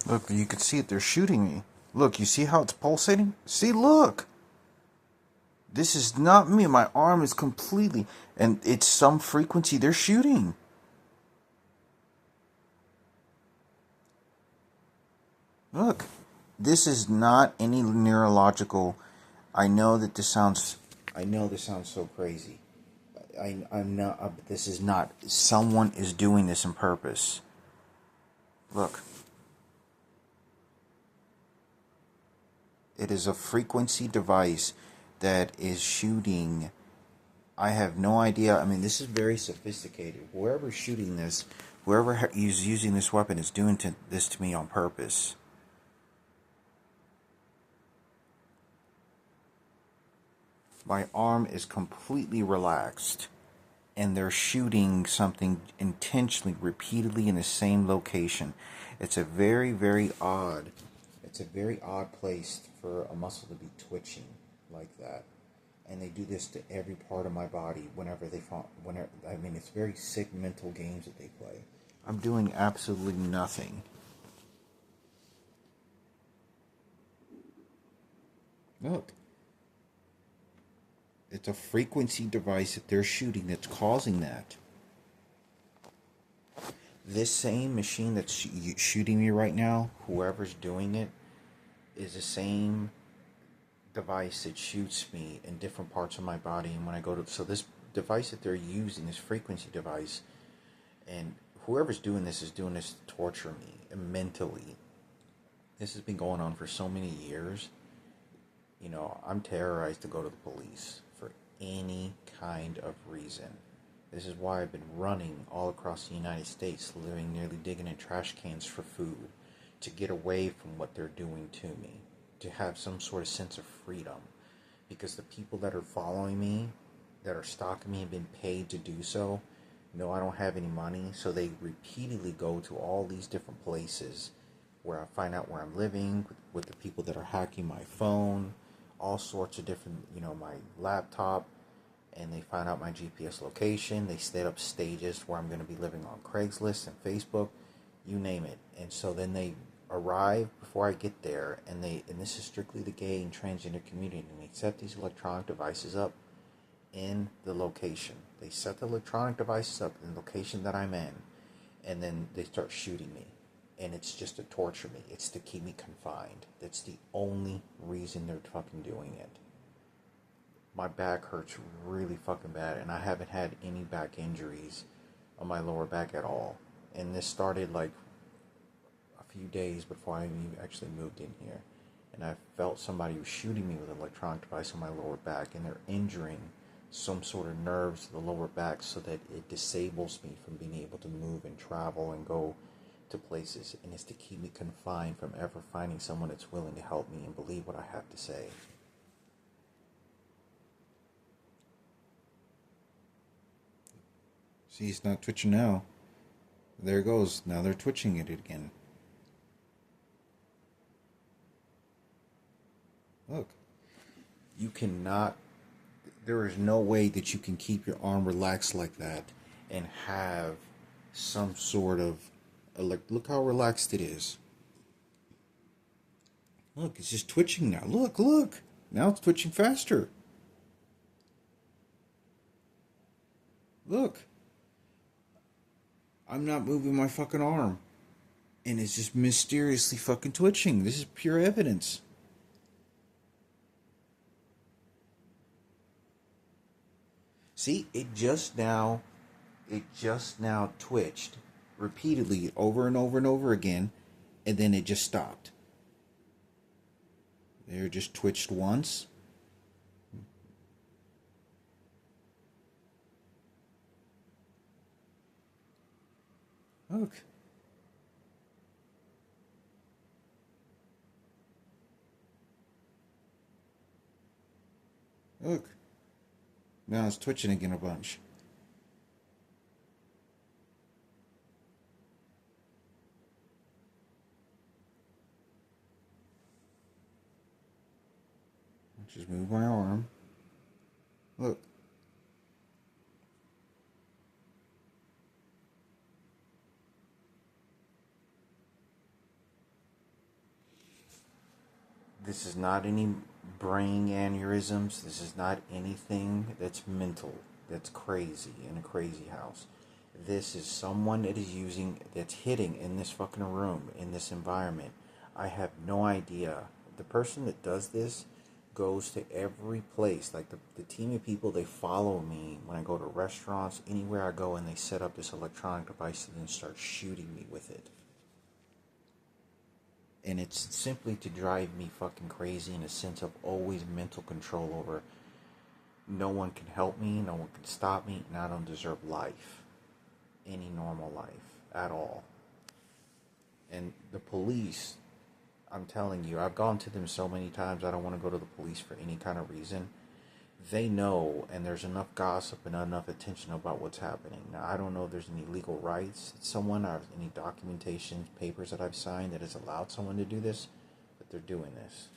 Look, you can see it. They're shooting me. Look, you see how it's pulsating? See, look. This is not me. My arm is completely... And it's some frequency they're shooting. Look. This is not any neurological... I know that this sounds... I know this sounds so crazy. I'm not... This is not... Someone is doing this on purpose. Look. It is a frequency device that is shooting. I have no idea. I mean, this is very sophisticated. Whoever's shooting this, whoever is using this weapon is doing this to me on purpose. My arm is completely relaxed, and they're shooting something intentionally, repeatedly in the same location. It's a very, very odd. It's a very odd place for a muscle to be twitching like that. And they do this to every part of my body whenever they fall. I mean, it's very sick mental games that they play. I'm doing absolutely nothing. Look. It's a frequency device that they're shooting that's causing that. This same machine that's shooting me right now, whoever's doing it, is the same device that shoots me in different parts of my body. And when I go to... So this device that they're using, this frequency device, and whoever's doing this is doing this to torture me mentally. This has been going on for so many years. You know, I'm terrorized to go to the police for any kind of reason. This is why I've been running all across the United States, living nearly digging in trash cans for food, to get away from what they're doing to me, to have some sort of sense of freedom. Because the people that are following me, that are stalking me, have been paid to do so. No, I don't have any money, so they repeatedly go to all these different places where I find out where I'm living, with the people that are hacking my phone, all sorts of different, my laptop, and they find out my GPS location. They set up stages where I'm going to be living on Craigslist and Facebook, you name it. And so then they arrive before I get there, and this is strictly the gay and transgender community, and they set these electronic devices up in the location. They set the electronic devices up in the location that I'm in, and then they start shooting me. And it's just to torture me. It's to keep me confined. That's the only reason they're fucking doing it. My back hurts really fucking bad, and I haven't had any back injuries on my lower back at all. And this started like a few days before I actually moved in here. And I felt somebody was shooting me with an electronic device on my lower back, and they're injuring some sort of nerves to the lower back so that it disables me from being able to move and travel and go to places, and it's to keep me confined from ever finding someone that's willing to help me and believe what I have to say. See, it's not twitching now. There it goes. Now they're twitching it again. Look. You cannot... There is no way that you can keep your arm relaxed like that and have some sort of... Look how relaxed it is. Look, it's just twitching now. Look. Now it's twitching faster. Look. I'm not moving my fucking arm. And it's just mysteriously fucking twitching. This is pure evidence. See, it just now twitched repeatedly over and over and over again, and then it just stopped. There, it just twitched once. Look. Look. Now it's twitching again a bunch. Just move my arm. Look. This is not any brain aneurysms. This is not anything that's mental, that's crazy in a crazy house. This is someone that is using, that's hitting in this fucking room, in this environment. I have no idea. The person that does this goes to every place. Like the team of people, they follow me when I go to restaurants, anywhere I go, and they set up this electronic device and then start shooting me with it. And it's simply to drive me fucking crazy in a sense of always mental control over no one can help me, no one can stop me, and I don't deserve life. Any normal life at all. And the police, I'm telling you, I've gone to them so many times, I don't want to go to the police for any kind of reason. They know, and there's enough gossip and enough attention about what's happening. Now, I don't know if there's any legal rights that someone, or any documentation, papers that I've signed that has allowed someone to do this, but they're doing this.